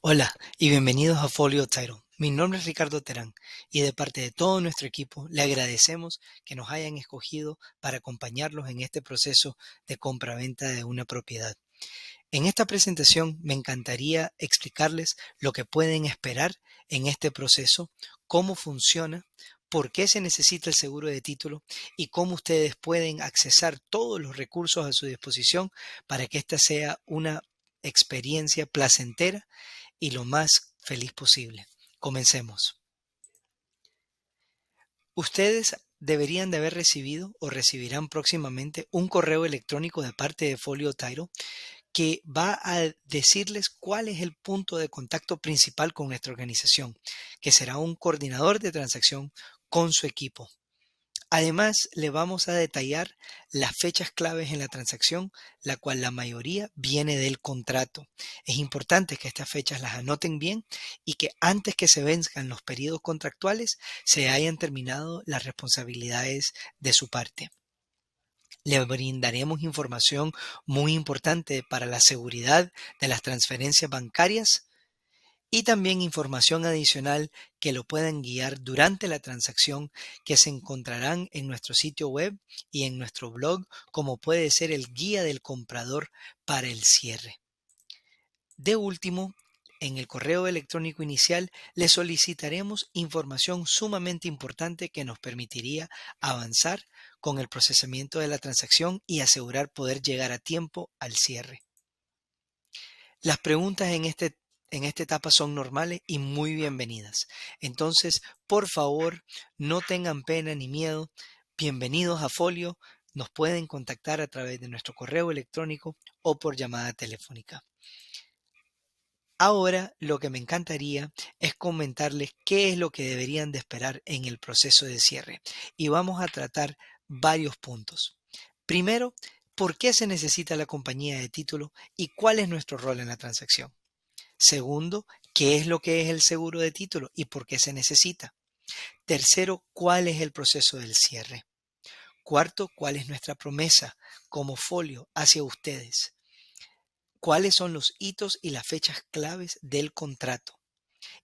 Hola y bienvenidos a Folio Title. Mi nombre es Ricardo Terán y de parte de todo nuestro equipo le agradecemos que nos hayan escogido para acompañarlos en este proceso de compra-venta de una propiedad. En esta presentación me encantaría explicarles lo que pueden esperar en este proceso, cómo funciona, por qué se necesita el seguro de título y cómo ustedes pueden accesar todos los recursos a su disposición para que esta sea una experiencia placentera y lo más feliz posible. Comencemos. Ustedes deberían de haber recibido o recibirán próximamente un correo electrónico de parte de Folio Title que va a decirles cuál es el punto de contacto principal con nuestra organización, que será un coordinador de transacción con su equipo. Además, le vamos a detallar las fechas claves en la transacción, la cual la mayoría viene del contrato. Es importante que estas fechas las anoten bien y que antes que se venzcan los periodos contractuales se hayan terminado las responsabilidades de su parte. Le brindaremos información muy importante para la seguridad de las transferencias bancarias y también información adicional que lo puedan guiar durante la transacción que se encontrarán en nuestro sitio web y en nuestro blog, como puede ser el guía del comprador para el cierre. De último, en el correo electrónico inicial le solicitaremos información sumamente importante que nos permitiría avanzar con el procesamiento de la transacción y asegurar poder llegar a tiempo al cierre. Las preguntas en esta etapa son normales y muy bienvenidas. Entonces, por favor, no tengan pena ni miedo. Bienvenidos a Folio. Nos pueden contactar a través de nuestro correo electrónico o por llamada telefónica. Ahora, lo que me encantaría es comentarles qué es lo que deberían de esperar en el proceso de cierre. Y vamos a tratar varios puntos. Primero, ¿por qué se necesita la compañía de título y cuál es nuestro rol en la transacción? Segundo, ¿qué es lo que es el seguro de título y por qué se necesita? Tercero, ¿cuál es el proceso del cierre? Cuarto, ¿cuál es nuestra promesa como folio hacia ustedes? ¿Cuáles son los hitos y las fechas claves del contrato?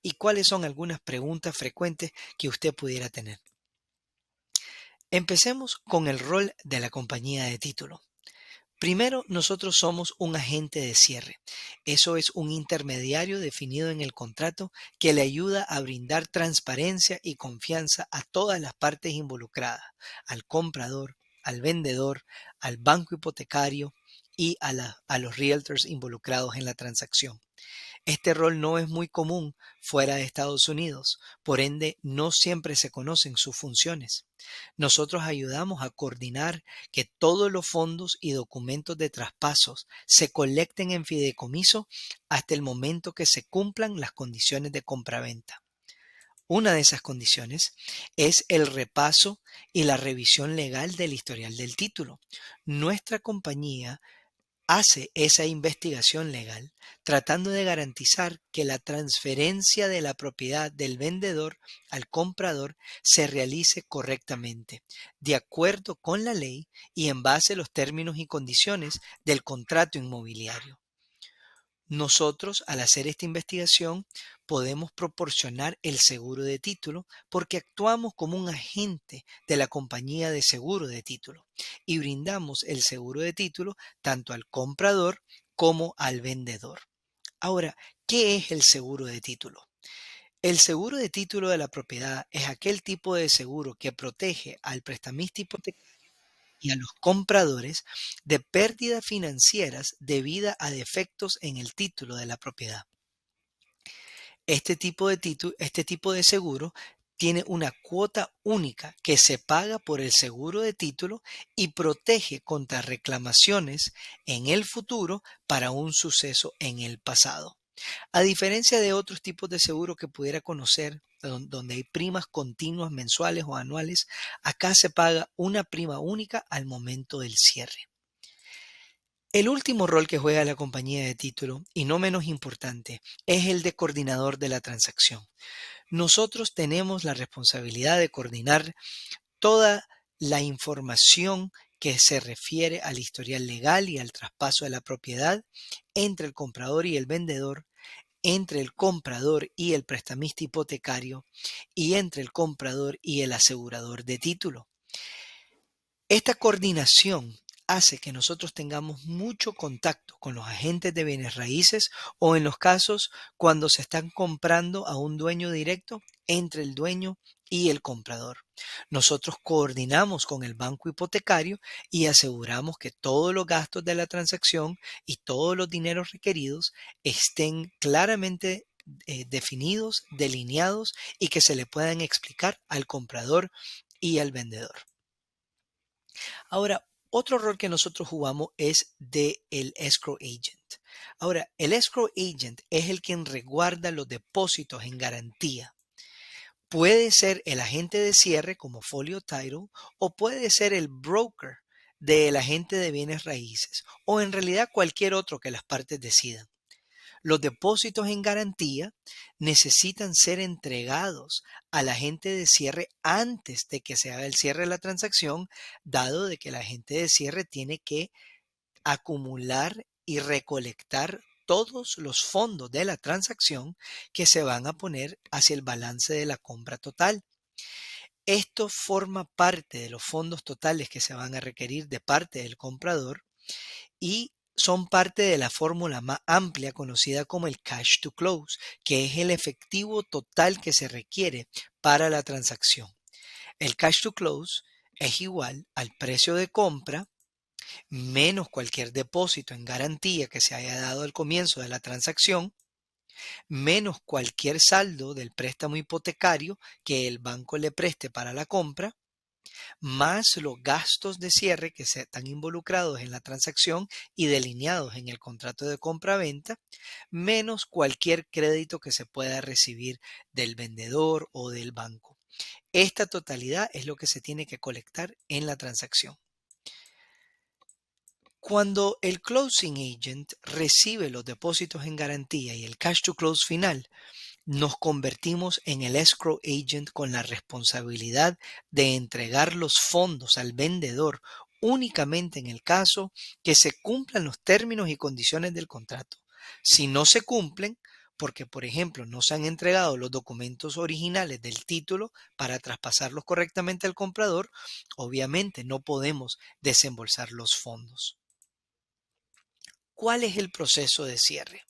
¿Y cuáles son algunas preguntas frecuentes que usted pudiera tener? Empecemos con el rol de la compañía de título. Primero, nosotros somos un agente de cierre. Eso es un intermediario definido en el contrato que le ayuda a brindar transparencia y confianza a todas las partes involucradas, al comprador, al vendedor, al banco hipotecario y a los realtors involucrados en la transacción. Este rol no es muy común fuera de Estados Unidos, por ende no siempre se conocen sus funciones. Nosotros ayudamos a coordinar que todos los fondos y documentos de traspasos se colecten en fideicomiso hasta el momento que se cumplan las condiciones de compraventa. Una de esas condiciones es el repaso y la revisión legal del historial del título. Nuestra compañía hace esa investigación legal tratando de garantizar que la transferencia de la propiedad del vendedor al comprador se realice correctamente, de acuerdo con la ley y en base a los términos y condiciones del contrato inmobiliario. Nosotros, al hacer esta investigación, podemos proporcionar el seguro de título porque actuamos como un agente de la compañía de seguro de título y brindamos el seguro de título tanto al comprador como al vendedor. Ahora, ¿qué es el seguro de título? El seguro de título de la propiedad es aquel tipo de seguro que protege al prestamista hipotecario y a los compradores de pérdidas financieras debidas a defectos en el título de la propiedad. Este tipo de seguro tiene una cuota única que se paga por el seguro de título y protege contra reclamaciones en el futuro para un suceso en el pasado. A diferencia de otros tipos de seguro que pudiera conocer, donde hay primas continuas mensuales o anuales, acá se paga una prima única al momento del cierre. El último rol que juega la compañía de título, y no menos importante, es el de coordinador de la transacción. Nosotros tenemos la responsabilidad de coordinar toda la información que se refiere al historial legal y al traspaso de la propiedad entre el comprador y el vendedor entre el comprador y el prestamista hipotecario y entre el comprador y el asegurador de título. Esta coordinación hace que nosotros tengamos mucho contacto con los agentes de bienes raíces o en los casos cuando se están comprando a un dueño directo entre el dueño y el comprador. Nosotros coordinamos con el banco hipotecario y aseguramos que todos los gastos de la transacción y todos los dineros requeridos estén claramente definidos, delineados y que se le puedan explicar al comprador y al vendedor. Ahora, otro rol que nosotros jugamos es de el escrow agent. Ahora, el escrow agent es el quien resguarda los depósitos en garantía. Puede ser el agente de cierre como Folio Title o puede ser el broker del agente de bienes raíces o en realidad cualquier otro que las partes decidan. Los depósitos en garantía necesitan ser entregados al agente de cierre antes de que se haga el cierre de la transacción, dado de que el agente de cierre tiene que acumular y recolectar todos los fondos de la transacción que se van a poner hacia el balance de la compra total. Esto forma parte de los fondos totales que se van a requerir de parte del comprador y son parte de la fórmula más amplia conocida como el cash to close, que es el efectivo total que se requiere para la transacción. El cash to close es igual al precio de compra menos cualquier depósito en garantía que se haya dado al comienzo de la transacción, menos cualquier saldo del préstamo hipotecario que el banco le preste para la compra, más los gastos de cierre que se están involucrados en la transacción y delineados en el contrato de compra-venta, menos cualquier crédito que se pueda recibir del vendedor o del banco. Esta totalidad es lo que se tiene que colectar en la transacción. Cuando el closing agent recibe los depósitos en garantía y el cash to close final, nos convertimos en el escrow agent con la responsabilidad de entregar los fondos al vendedor únicamente en el caso que se cumplan los términos y condiciones del contrato. Si no se cumplen, porque por ejemplo no se han entregado los documentos originales del título para traspasarlos correctamente al comprador, obviamente no podemos desembolsar los fondos. ¿Cuál es el proceso de cierre?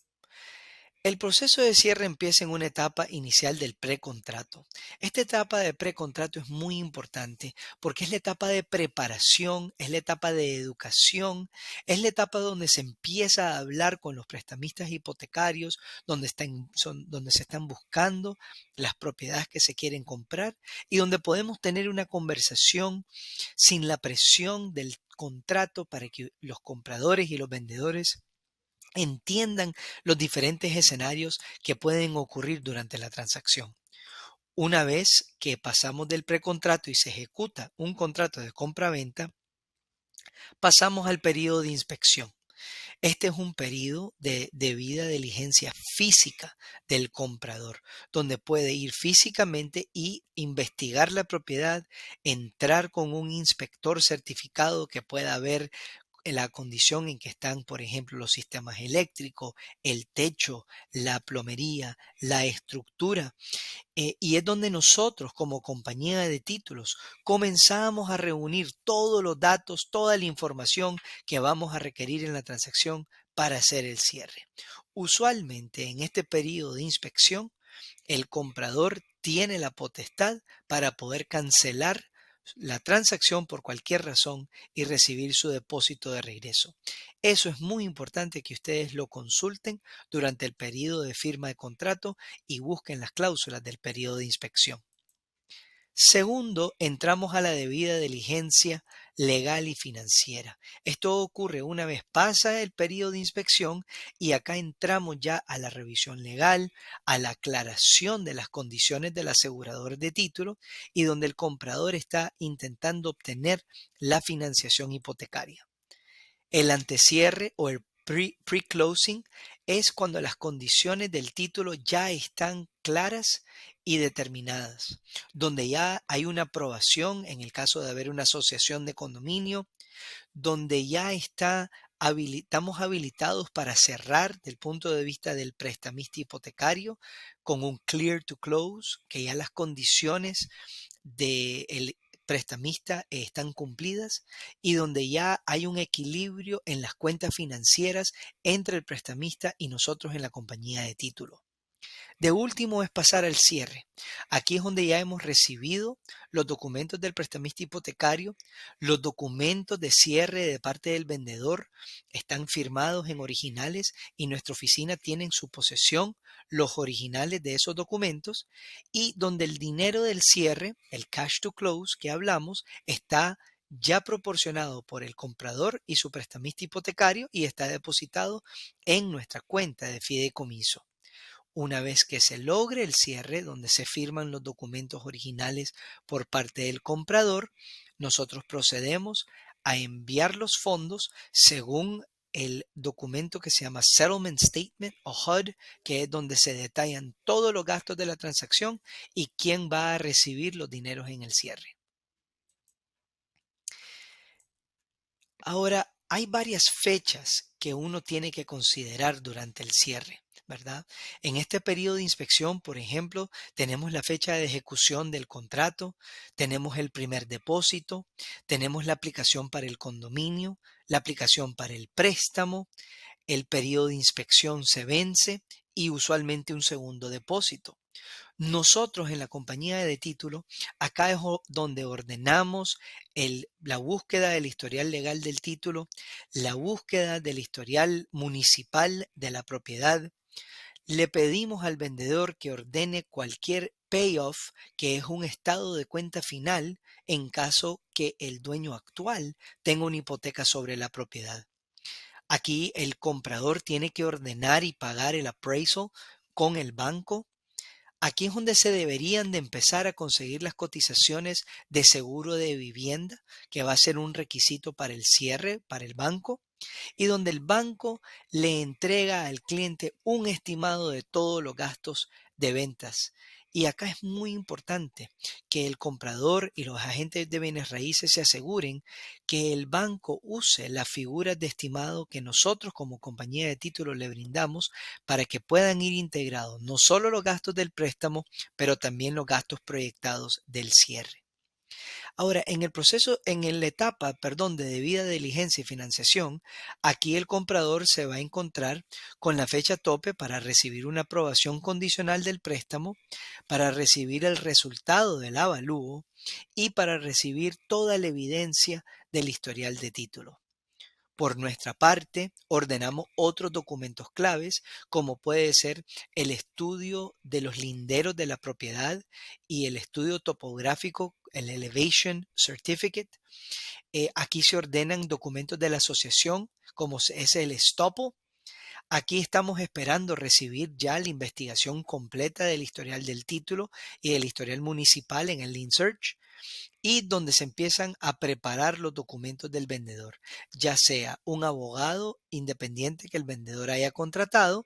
El proceso de cierre empieza en una etapa inicial del precontrato. Esta etapa de precontrato es muy importante porque es la etapa de preparación, es la etapa de educación, es la etapa donde se empieza a hablar con los prestamistas hipotecarios, donde se están buscando las propiedades que se quieren comprar y donde podemos tener una conversación sin la presión del contrato para que los compradores y los vendedores entiendan los diferentes escenarios que pueden ocurrir durante la transacción. Una vez que pasamos del precontrato y se ejecuta un contrato de compra-venta, pasamos al periodo de inspección. Este es un periodo de debida diligencia física del comprador, donde puede ir físicamente y investigar la propiedad, entrar con un inspector certificado que pueda ver la condición en que están, por ejemplo, los sistemas eléctricos, el techo, la plomería, la estructura. Y es donde nosotros como compañía de títulos comenzamos a reunir todos los datos, toda la información que vamos a requerir en la transacción para hacer el cierre. Usualmente en este periodo de inspección, el comprador tiene la potestad para poder cancelar la transacción por cualquier razón y recibir su depósito de regreso. Eso es muy importante que ustedes lo consulten durante el periodo de firma de contrato y busquen las cláusulas del periodo de inspección. Segundo, entramos a la debida diligencia legal y financiera. Esto ocurre una vez pasa el periodo de inspección y acá entramos ya a la revisión legal, a la aclaración de las condiciones del asegurador de título y donde el comprador está intentando obtener la financiación hipotecaria. El antecierre o el pre-closing es cuando las condiciones del título ya están claras y determinadas, donde ya hay una aprobación en el caso de haber una asociación de condominio, donde ya está estamos habilitados para cerrar del punto de vista del prestamista hipotecario con un clear to close, que ya las condiciones del prestamista están cumplidas y donde ya hay un equilibrio en las cuentas financieras entre el prestamista y nosotros en la compañía de título. De último es pasar al cierre. Aquí es donde ya hemos recibido los documentos del prestamista hipotecario, los documentos de cierre de parte del vendedor están firmados en originales y nuestra oficina tiene en su posesión los originales de esos documentos y donde el dinero del cierre, el cash to close que hablamos, está ya proporcionado por el comprador y su prestamista hipotecario y está depositado en nuestra cuenta de fideicomiso. Una vez que se logre el cierre, donde se firman los documentos originales por parte del comprador, nosotros procedemos a enviar los fondos según el documento que se llama Settlement Statement o HUD, que es donde se detallan todos los gastos de la transacción y quién va a recibir los dineros en el cierre. Ahora, hay varias fechas que uno tiene que considerar durante el cierre, ¿verdad? En este periodo de inspección, por ejemplo, tenemos la fecha de ejecución del contrato, tenemos el primer depósito, tenemos la aplicación para el condominio, la aplicación para el préstamo, el periodo de inspección se vence y usualmente un segundo depósito. Nosotros en la compañía de título, acá es donde ordenamos la búsqueda del historial legal del título, la búsqueda del historial municipal de la propiedad. Le pedimos al vendedor que ordene cualquier payoff, que es un estado de cuenta final en caso que el dueño actual tenga una hipoteca sobre la propiedad. Aquí el comprador tiene que ordenar y pagar el appraisal con el banco. Aquí es donde se deberían de empezar a conseguir las cotizaciones de seguro de vivienda, que va a ser un requisito para el cierre, para el banco, y donde el banco le entrega al cliente un estimado de todos los gastos de ventas. Y acá es muy importante que el comprador y los agentes de bienes raíces se aseguren que el banco use las figuras de estimado que nosotros como compañía de títulos le brindamos para que puedan ir integrados no solo los gastos del préstamo, pero también los gastos proyectados del cierre. Ahora, en el proceso, en la etapa, perdón, de debida diligencia y financiación, aquí el comprador se va a encontrar con la fecha tope para recibir una aprobación condicional del préstamo, para recibir el resultado del avalúo y para recibir toda la evidencia del historial de título. Por nuestra parte, ordenamos otros documentos claves, como puede ser el estudio de los linderos de la propiedad y el estudio topográfico, el Elevation Certificate. Aquí se ordenan documentos de la asociación, como es el estopo. Aquí estamos esperando recibir ya la investigación completa del historial del título y del historial municipal en el Lien Search y donde se empiezan a preparar los documentos del vendedor, ya sea un abogado independiente que el vendedor haya contratado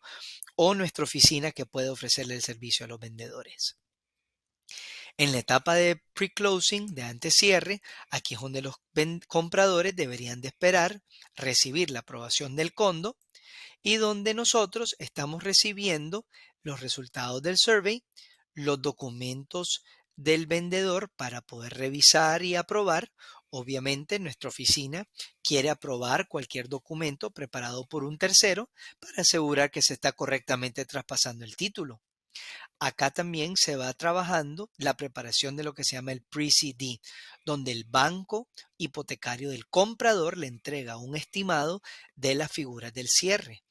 o nuestra oficina que puede ofrecerle el servicio a los vendedores. En la etapa de pre-closing, de antecierre, aquí es donde los compradores deberían de esperar recibir la aprobación del condo y donde nosotros estamos recibiendo los resultados del survey, los documentos del vendedor para poder revisar y aprobar. Obviamente, nuestra oficina quiere aprobar cualquier documento preparado por un tercero para asegurar que se está correctamente traspasando el título. Acá también se va trabajando la preparación de lo que se llama el pre-CD, donde el banco hipotecario del comprador le entrega un estimado de las figuras del cierre.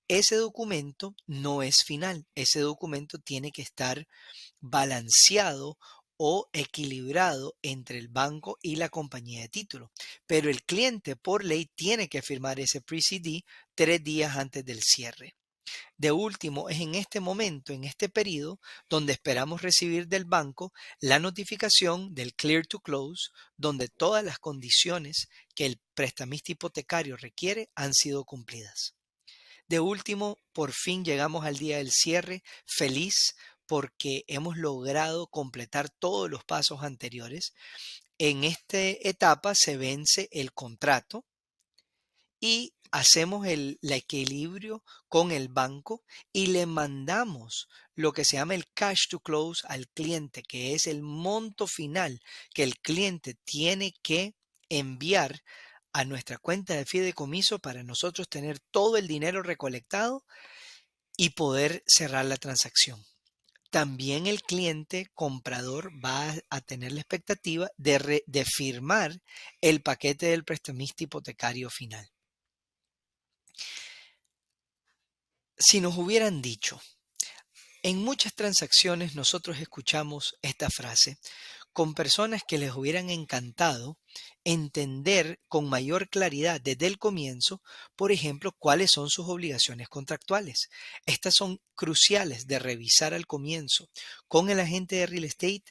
Ese documento no es final, ese documento tiene que estar balanceado o equilibrado entre el banco y la compañía de título. Pero el cliente por ley tiene que firmar ese pre-CD 3 días antes del cierre. De último, es en este momento, en este periodo, donde esperamos recibir del banco la notificación del Clear to Close, donde todas las condiciones que el prestamista hipotecario requiere han sido cumplidas. De último, por fin llegamos al día del cierre, feliz porque hemos logrado completar todos los pasos anteriores. En esta etapa se vence el contrato y hacemos el equilibrio con el banco y le mandamos lo que se llama el cash to close al cliente, que es el monto final que el cliente tiene que enviar a nuestra cuenta de fideicomiso para nosotros tener todo el dinero recolectado y poder cerrar la transacción. También el cliente comprador va a tener la expectativa de firmar el paquete del prestamista hipotecario final. Si nos hubieran dicho, en muchas transacciones nosotros escuchamos esta frase con personas que les hubieran encantado entender con mayor claridad desde el comienzo, por ejemplo, cuáles son sus obligaciones contractuales. Estas son cruciales de revisar al comienzo con el agente de real estate,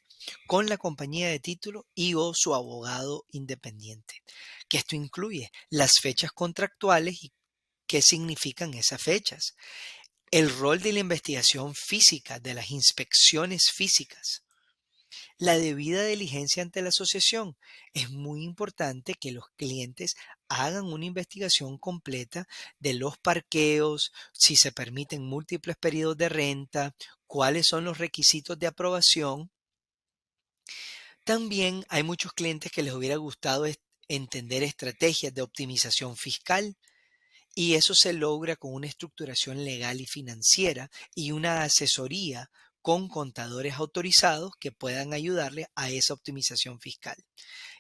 con la compañía de título y o su abogado independiente. Que esto incluye las fechas contractuales y qué significan esas fechas, el rol de la investigación física, de las inspecciones físicas, la debida diligencia ante la asociación. Es muy importante que los clientes hagan una investigación completa de los parqueos, si se permiten múltiples periodos de renta, cuáles son los requisitos de aprobación. También hay muchos clientes que les hubiera gustado entender estrategias de optimización fiscal. Y eso se logra con una estructuración legal y financiera y una asesoría con contadores autorizados que puedan ayudarle a esa optimización fiscal.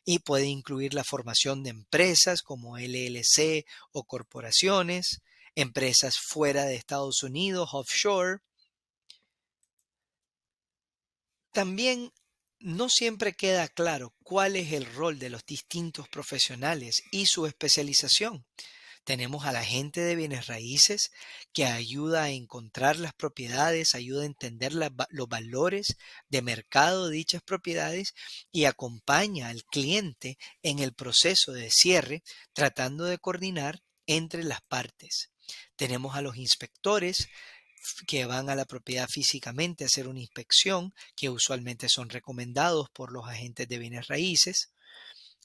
Y puede incluir la formación de empresas como LLC o corporaciones, empresas fuera de Estados Unidos, offshore. También no siempre queda claro cuál es el rol de los distintos profesionales y su especialización. Tenemos al agente de bienes raíces que ayuda a encontrar las propiedades, ayuda a entender los valores de mercado de dichas propiedades y acompaña al cliente en el proceso de cierre, tratando de coordinar entre las partes. Tenemos a los inspectores que van a la propiedad físicamente a hacer una inspección, que usualmente son recomendados por los agentes de bienes raíces.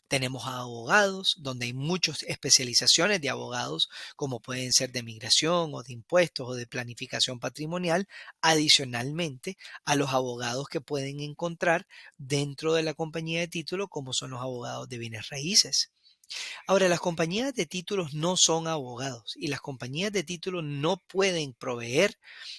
Tenemos a abogados, donde hay muchas especializaciones de abogados, como pueden ser de migración o de impuestos o de planificación patrimonial, adicionalmente a los abogados que pueden encontrar dentro de la compañía de título, como son los abogados de bienes raíces. Ahora, las compañías de títulos no son abogados y las compañías de títulos no pueden proveer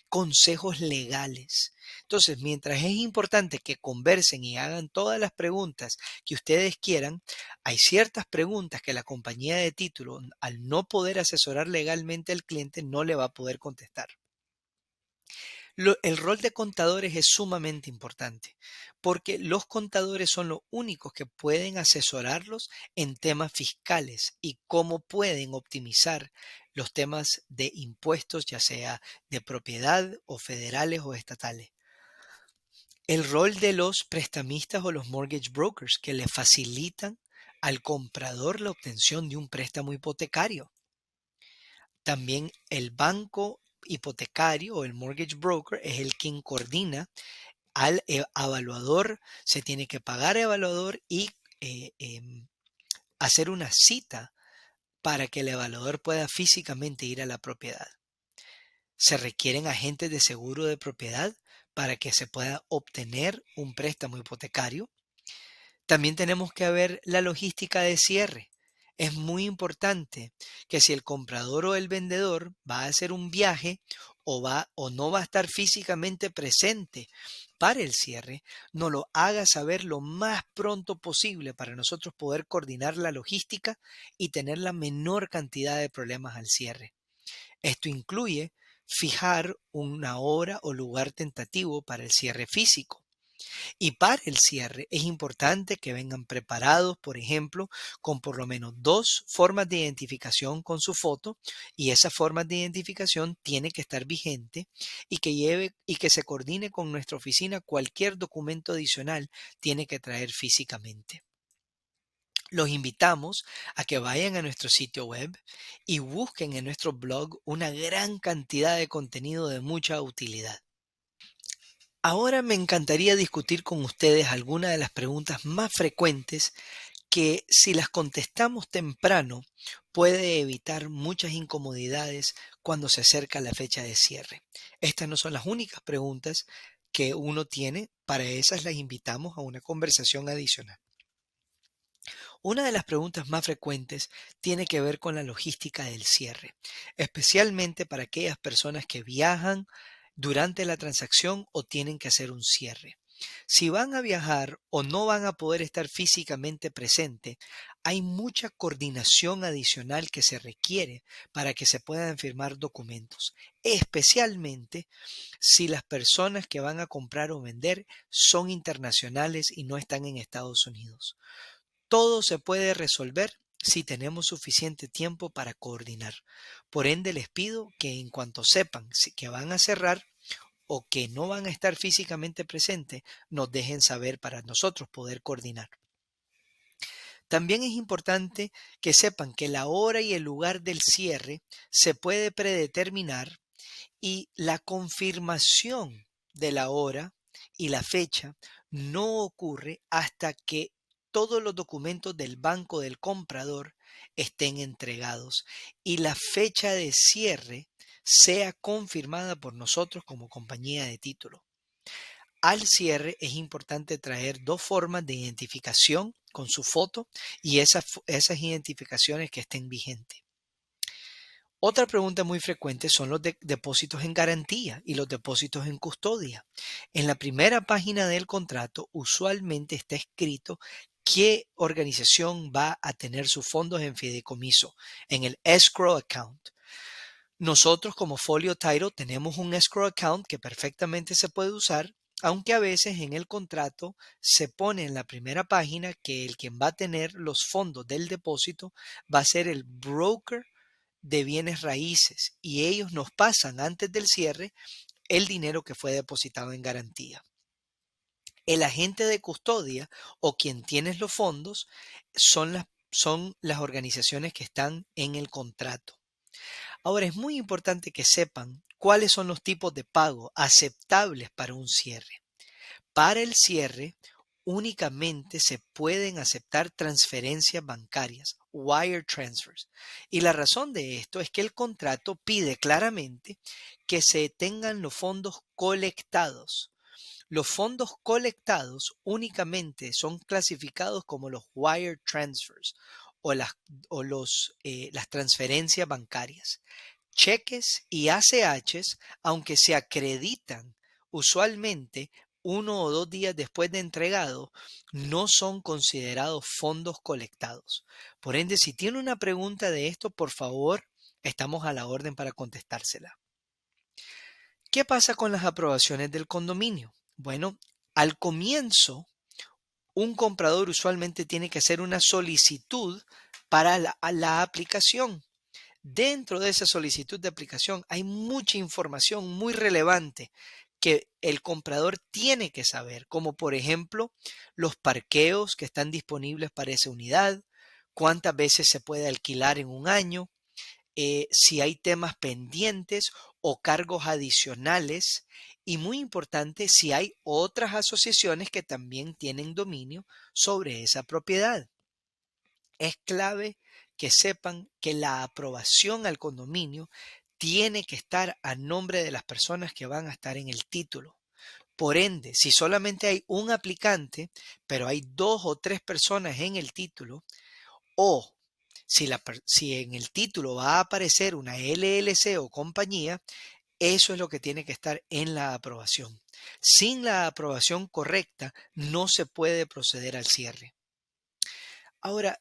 consejos legales. Entonces, mientras es importante que conversen y hagan todas las preguntas que ustedes quieran, hay ciertas preguntas que la compañía de título, al no poder asesorar legalmente al cliente, no le va a poder contestar. El rol de contadores es sumamente importante porque los contadores son los únicos que pueden asesorarlos en temas fiscales y cómo pueden optimizar los temas de impuestos, ya sea de propiedad o federales o estatales. El rol de los prestamistas o los mortgage brokers que le facilitan al comprador la obtención de un préstamo hipotecario. También el banco hipotecario o el mortgage broker es el quien coordina al evaluador, se tiene que pagar evaluador y hacer una cita para que el evaluador pueda físicamente ir a la propiedad. Se requieren agentes de seguro de propiedad para que se pueda obtener un préstamo hipotecario. También tenemos que ver la logística de cierre. Es muy importante que si el comprador o el vendedor va a hacer un viaje o no va a estar físicamente presente para el cierre, nos lo haga saber lo más pronto posible para nosotros poder coordinar la logística y tener la menor cantidad de problemas al cierre. Esto incluye fijar una hora o lugar tentativo para el cierre físico. Y para el cierre es importante que vengan preparados, por ejemplo, con por lo menos 2 formas de identificación con su foto, y esa forma de identificación tiene que estar vigente y que lleve y que se coordine con nuestra oficina. Cualquier documento adicional tiene que traer físicamente. Los invitamos a que vayan a nuestro sitio web y busquen en nuestro blog una gran cantidad de contenido de mucha utilidad. Ahora me encantaría discutir con ustedes algunas de las preguntas más frecuentes que si las contestamos temprano puede evitar muchas incomodidades cuando se acerca la fecha de cierre. Estas no son las únicas preguntas que uno tiene, para esas las invitamos a una conversación adicional. Una de las preguntas más frecuentes tiene que ver con la logística del cierre, especialmente para aquellas personas que viajan durante la transacción o tienen que hacer un cierre. Si van a viajar o no van a poder estar físicamente presente, hay mucha coordinación adicional que se requiere para que se puedan firmar documentos, especialmente si las personas que van a comprar o vender son internacionales y no están en Estados Unidos. Todo se puede resolver si tenemos suficiente tiempo para coordinar. Por ende, les pido que en cuanto sepan que van a cerrar o que no van a estar físicamente presentes, nos dejen saber para nosotros poder coordinar. También es importante que sepan que la hora y el lugar del cierre se puede predeterminar y la confirmación de la hora y la fecha no ocurre hasta que todos los documentos del banco del comprador estén entregados y la fecha de cierre sea confirmada por nosotros como compañía de título. Al cierre es importante traer dos formas de identificación con su foto y esas identificaciones que estén vigentes. Otra pregunta muy frecuente son los depósitos en garantía y los depósitos en custodia. En la primera página del contrato usualmente está escrito qué organización va a tener sus fondos en fideicomiso, en el escrow account. Nosotros como Folio Title tenemos un escrow account que perfectamente se puede usar, aunque a veces en el contrato se pone en la primera página que el quien va a tener los fondos del depósito va a ser el broker de bienes raíces y ellos nos pasan antes del cierre el dinero que fue depositado en garantía. El agente de custodia o quien tiene los fondos son las organizaciones que están en el contrato. Ahora es muy importante que sepan cuáles son los tipos de pago aceptables para un cierre. Para el cierre, únicamente se pueden aceptar transferencias bancarias, wire transfers. Y la razón de esto es que el contrato pide claramente que se tengan los fondos colectados. Los fondos colectados únicamente son clasificados como los wire transfers o las transferencias bancarias. Cheques y ACHs, aunque se acreditan usualmente 1 o 2 días después de entregado, no son considerados fondos colectados. Por ende, si tiene una pregunta de esto, por favor, estamos a la orden para contestársela. ¿Qué pasa con las aprobaciones del condominio? Bueno, al comienzo, un comprador usualmente tiene que hacer una solicitud para la aplicación. Dentro de esa solicitud de aplicación hay mucha información muy relevante que el comprador tiene que saber, como por ejemplo los parqueos que están disponibles para esa unidad, cuántas veces se puede alquilar en un año, si hay temas pendientes o cargos adicionales y muy importante si hay otras asociaciones que también tienen dominio sobre esa propiedad. Es clave que sepan que la aprobación al condominio tiene que estar a nombre de las personas que van a estar en el título. Por ende, si solamente hay un aplicante, pero hay 2 o 3 personas en el título, o si en el título va a aparecer una LLC o compañía, eso es lo que tiene que estar en la aprobación. Sin la aprobación correcta, no se puede proceder al cierre. Ahora,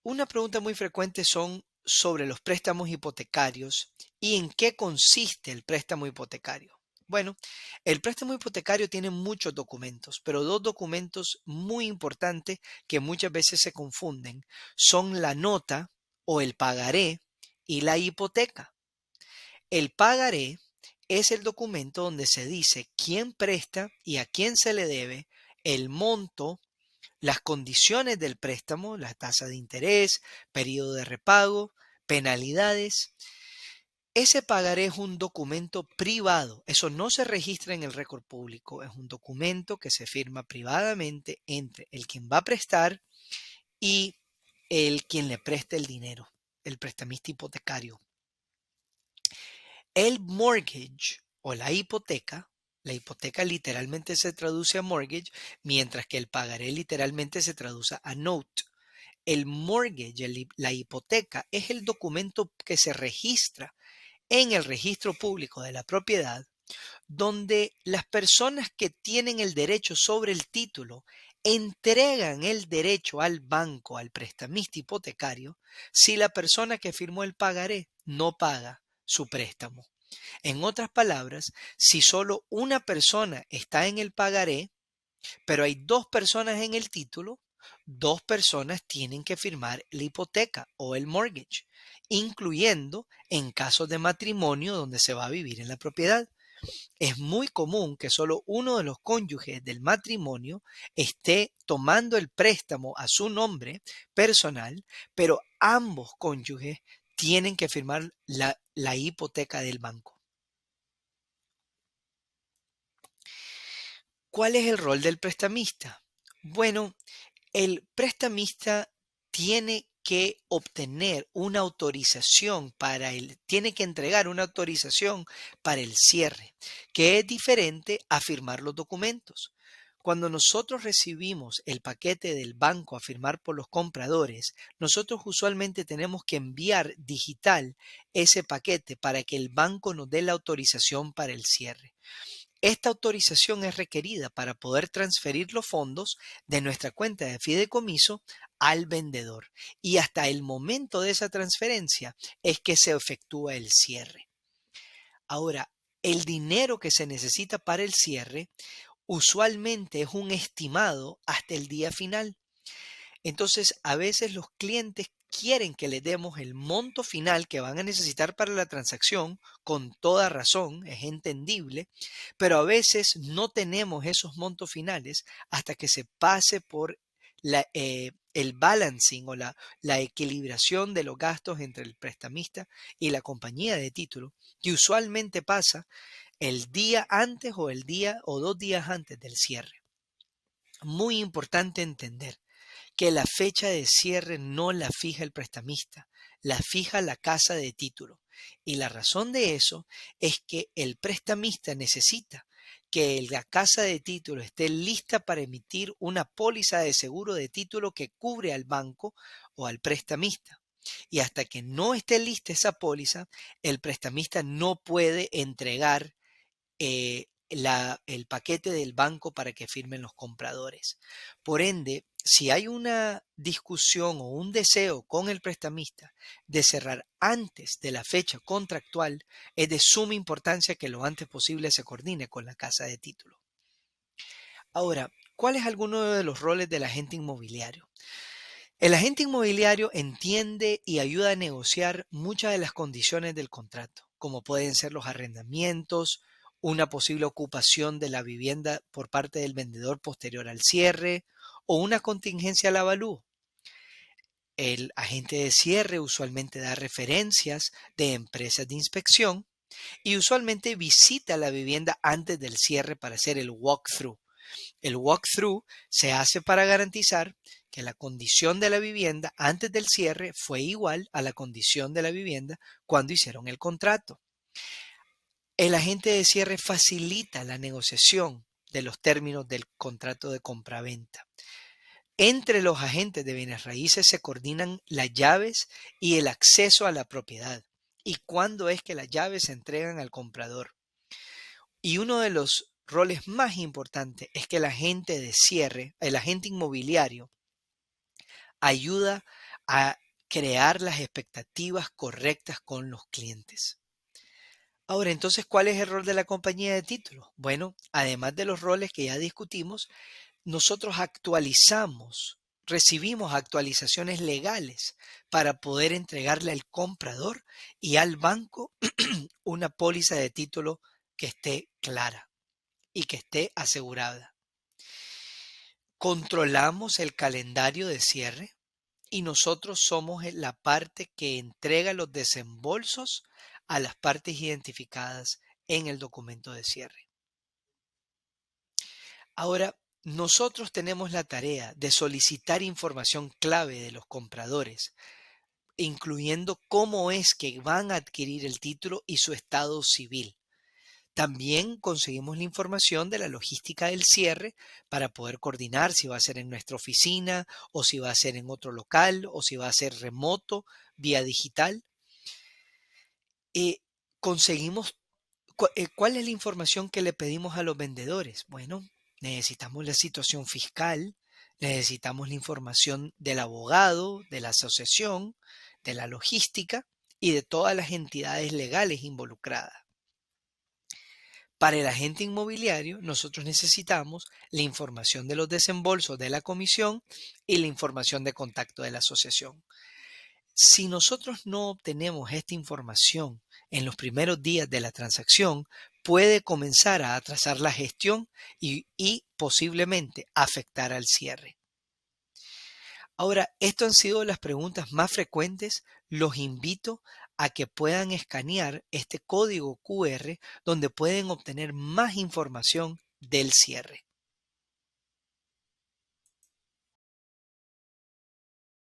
una pregunta muy frecuente son sobre los préstamos hipotecarios y en qué consiste el préstamo hipotecario. Bueno, el préstamo hipotecario tiene muchos documentos, pero dos documentos muy importantes que muchas veces se confunden son la nota o el pagaré y la hipoteca. El pagaré es el documento donde se dice quién presta y a quién se le debe, el monto, las condiciones del préstamo, la tasa de interés, periodo de repago, penalidades. Ese pagaré es un documento privado. Eso no se registra en el récord público. Es un documento que se firma privadamente entre el quien va a prestar y el quien le presta el dinero, el prestamista hipotecario. El mortgage o la hipoteca literalmente se traduce a mortgage, mientras que el pagaré literalmente se traduce a note. El mortgage, la hipoteca, es el documento que se registra en el registro público de la propiedad, donde las personas que tienen el derecho sobre el título entregan el derecho al banco, al prestamista hipotecario, si la persona que firmó el pagaré no paga su préstamo. En otras palabras, si solo una persona está en el pagaré, pero hay dos personas en el título, dos personas tienen que firmar la hipoteca o el mortgage, incluyendo en casos de matrimonio donde se va a vivir en la propiedad. Es muy común que solo uno de los cónyuges del matrimonio esté tomando el préstamo a su nombre personal, pero ambos cónyuges tienen que firmar la hipoteca del banco. ¿Cuál es el rol del prestamista? Bueno, el prestamista tiene que obtener una autorización tiene que entregar una autorización para el cierre, que es diferente a firmar los documentos. Cuando nosotros recibimos el paquete del banco a firmar por los compradores, nosotros usualmente tenemos que enviar digital ese paquete para que el banco nos dé la autorización para el cierre. Esta autorización es requerida para poder transferir los fondos de nuestra cuenta de fideicomiso al vendedor, y hasta el momento de esa transferencia es que se efectúa el cierre. Ahora, el dinero que se necesita para el cierre usualmente es un estimado hasta el día final. Entonces, a veces los clientes quieren que les demos el monto final que van a necesitar para la transacción, con toda razón, es entendible, pero a veces no tenemos esos montos finales hasta que se pase por el balancing o la equilibración de los gastos entre el prestamista y la compañía de título, que usualmente pasa el día antes o el día o 2 días antes del cierre. Muy importante entender que la fecha de cierre no la fija el prestamista, la fija la casa de título. Y la razón de eso es que el prestamista necesita que la casa de título esté lista para emitir una póliza de seguro de título que cubre al banco o al prestamista. Y hasta que no esté lista esa póliza, el prestamista no puede entregar el paquete del banco para que firmen los compradores. Por ende, si hay una discusión o un deseo con el prestamista de cerrar antes de la fecha contractual, es de suma importancia que lo antes posible se coordine con la casa de título. Ahora, ¿cuál es alguno de los roles del agente inmobiliario? El agente inmobiliario entiende y ayuda a negociar muchas de las condiciones del contrato, como pueden ser los arrendamientos, una posible ocupación de la vivienda por parte del vendedor posterior al cierre o una contingencia al avalúo. El agente de cierre usualmente da referencias de empresas de inspección y usualmente visita la vivienda antes del cierre para hacer el walkthrough. El walkthrough se hace para garantizar que la condición de la vivienda antes del cierre fue igual a la condición de la vivienda cuando hicieron el contrato. El agente de cierre facilita la negociación de los términos del contrato de compraventa. Entre los agentes de bienes raíces se coordinan las llaves y el acceso a la propiedad y cuándo es que las llaves se entregan al comprador. Y uno de los roles más importantes es que el agente de cierre, el agente inmobiliario, ayuda a crear las expectativas correctas con los clientes. Ahora, entonces, ¿cuál es el rol de la compañía de títulos? Bueno, además de los roles que ya discutimos, nosotros recibimos actualizaciones legales para poder entregarle al comprador y al banco una póliza de título que esté clara y que esté asegurada. Controlamos el calendario de cierre y nosotros somos la parte que entrega los desembolsos a las partes identificadas en el documento de cierre. Ahora, Nosotros tenemos la tarea de solicitar información clave de los compradores, incluyendo cómo es que van a adquirir el título y su estado civil. También conseguimos la información de la logística del cierre para poder coordinar si va a ser en nuestra oficina o si va a ser en otro local o si va a ser remoto, vía digital. Eh, conseguimos ¿Cuál es la información que le pedimos a los vendedores? Bueno, necesitamos la situación fiscal, necesitamos la información del abogado, de la asociación, de la logística y de todas las entidades legales involucradas. Para el agente inmobiliario, nosotros necesitamos la información de los desembolsos de la comisión y la información de contacto de la asociación. Si nosotros no obtenemos esta información en los primeros días de la transacción, puede comenzar a atrasar la gestión y posiblemente afectar al cierre. Ahora, estas han sido las preguntas más frecuentes. Los invito a que puedan escanear este código QR donde pueden obtener más información del cierre.